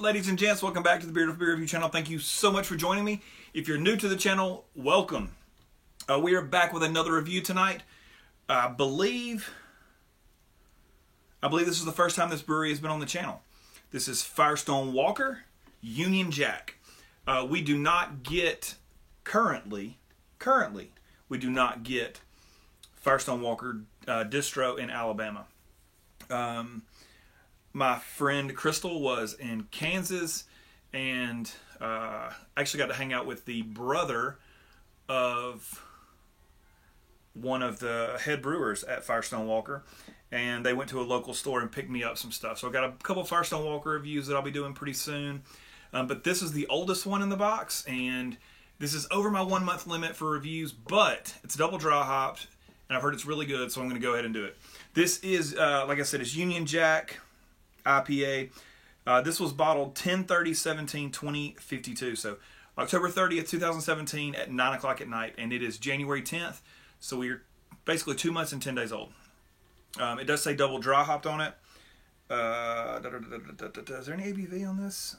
up, ladies and gents? Welcome back to the Beard of Beer Review channel. Thank you so much for joining me. If you're new to the channel, welcome. We are back with another review tonight. I believe this is the first time this brewery has been on the channel. This is Firestone Walker Union Jack. We do not get currently we do not get Firestone Walker distro in Alabama. My friend Crystal was in Kansas and actually got to hang out with the brother of one of the head brewers at Firestone Walker, and they went to a local store and picked me up some stuff. So I got a couple Firestone Walker reviews that I'll be doing pretty soon. But this is the oldest one in the box, and this is over my 1 month limit for reviews, but it's double dry hopped, and I've heard it's really good, so I'm going to go ahead and do it. This is, like I said, it's Union Jack IPA. This was bottled 10/30/17/2052, so October 30th, 2017 at 9 o'clock at night, and it is January 10th, so we're basically 2 months and 10 days old. It does say double dry hopped on it. Is there any ABV on this?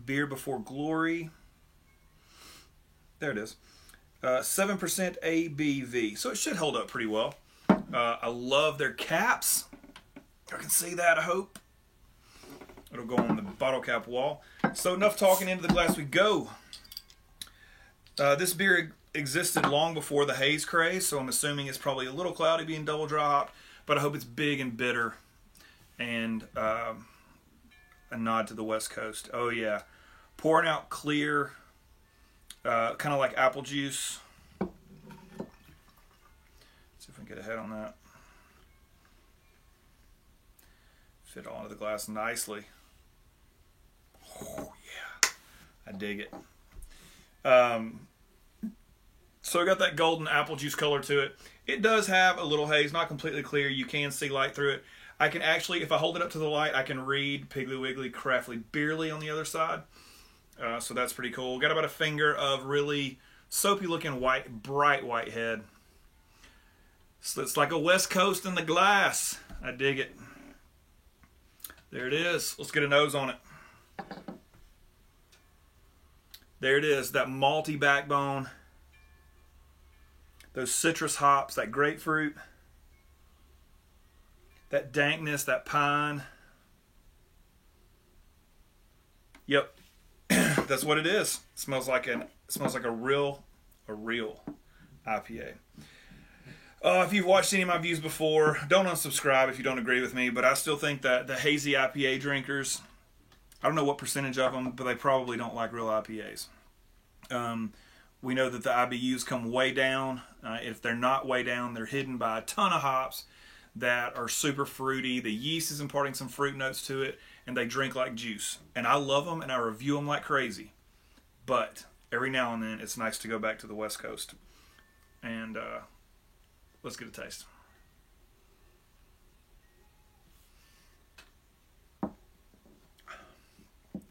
Beer Before Glory. There it is. 7% ABV, so it should hold up pretty well. I love their caps. I can see that, I hope. It'll go on the bottle cap wall. So enough talking, into the glass we go. This beer existed long before the haze craze, so I'm assuming it's probably a little cloudy being double dry hopped, but I hope it's big and bitter and a nod to the West Coast. Oh yeah. Pouring out clear, kind of like apple juice. Let's see if we can get ahead on that. Fit all into the glass nicely. Oh yeah, I dig it. So I got that golden apple juice color to it. It does have a little haze, not completely clear. You can see light through it. I can actually, if I hold it up to the light, I can read Piggly Wiggly Craftly Beerly on the other side. So that's pretty cool. Got about a finger of really soapy looking white, bright white head. So it's like a West Coast in the glass. I dig it. There it is. Let's get a nose on it. There it is, that malty backbone. Those citrus hops, that grapefruit. That dankness, that pine. Yep. That's what it is. It smells like a real IPA. If you've watched any of my views before, don't unsubscribe if you don't agree with me, but I still think that the hazy IPA drinkers, I don't know what percentage of them, but they probably don't like real IPAs. We know that the IBUs come way down. If they're not way down, they're hidden by a ton of hops that are super fruity. The yeast is imparting some fruit notes to it, and they drink like juice. And I love them, and I review them like crazy. But every now and then, it's nice to go back to the West Coast. And let's get a taste.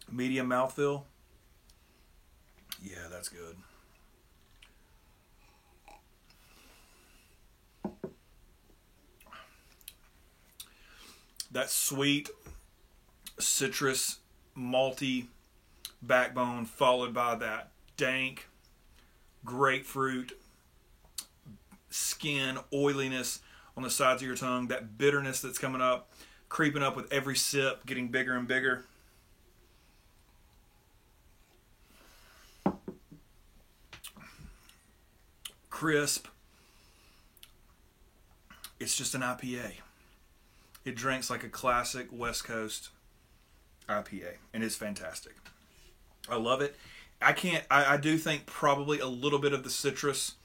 Medium mouthfeel. Yeah, that's good. That sweet, citrus, malty backbone followed by that dank, grapefruit, skin, oiliness on the sides of your tongue, that bitterness that's coming up, creeping up with every sip, getting bigger and bigger. Crisp. It's just an IPA. It drinks like a classic West Coast IPA, and it's fantastic. I love it. I do think probably a little bit of the citrus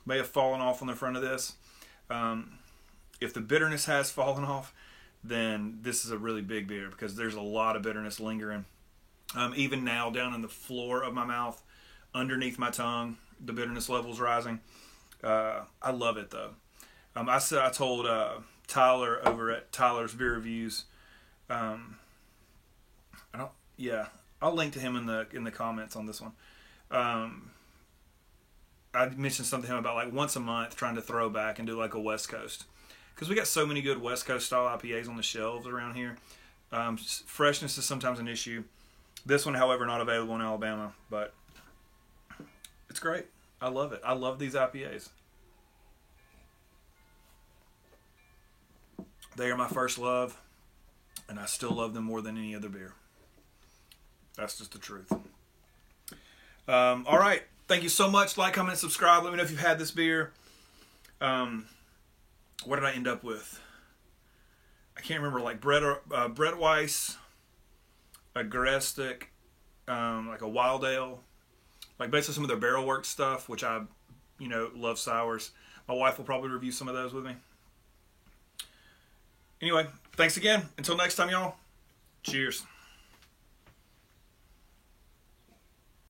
may have fallen off on the front of this. If the bitterness has fallen off, then this is a really big beer because there's a lot of bitterness lingering. Even now, down in the floor of my mouth, underneath my tongue, the bitterness level's rising. I love it though. I told Tyler over at Tyler's Beer Reviews. I'll link to him in the comments on this one. I mentioned something to him about like once a month trying to throw back and do like a West Coast, because we got so many good West Coast style IPAs on the shelves around here. Freshness is sometimes an issue. This one, however, not available in Alabama, but it's great. I love it. I love these IPAs. They are my first love, and I still love them more than any other beer. That's just the truth. All right. Thank you so much. Like, comment, and subscribe. Let me know if you've had this beer. What did I end up with? I can't remember. Like Brett Weiss, a Garestic, like a Wild Ale, like basically some of their barrel work stuff, which I, love sours. My wife will probably review some of those with me. Anyway, thanks again. Until next time, y'all. Cheers.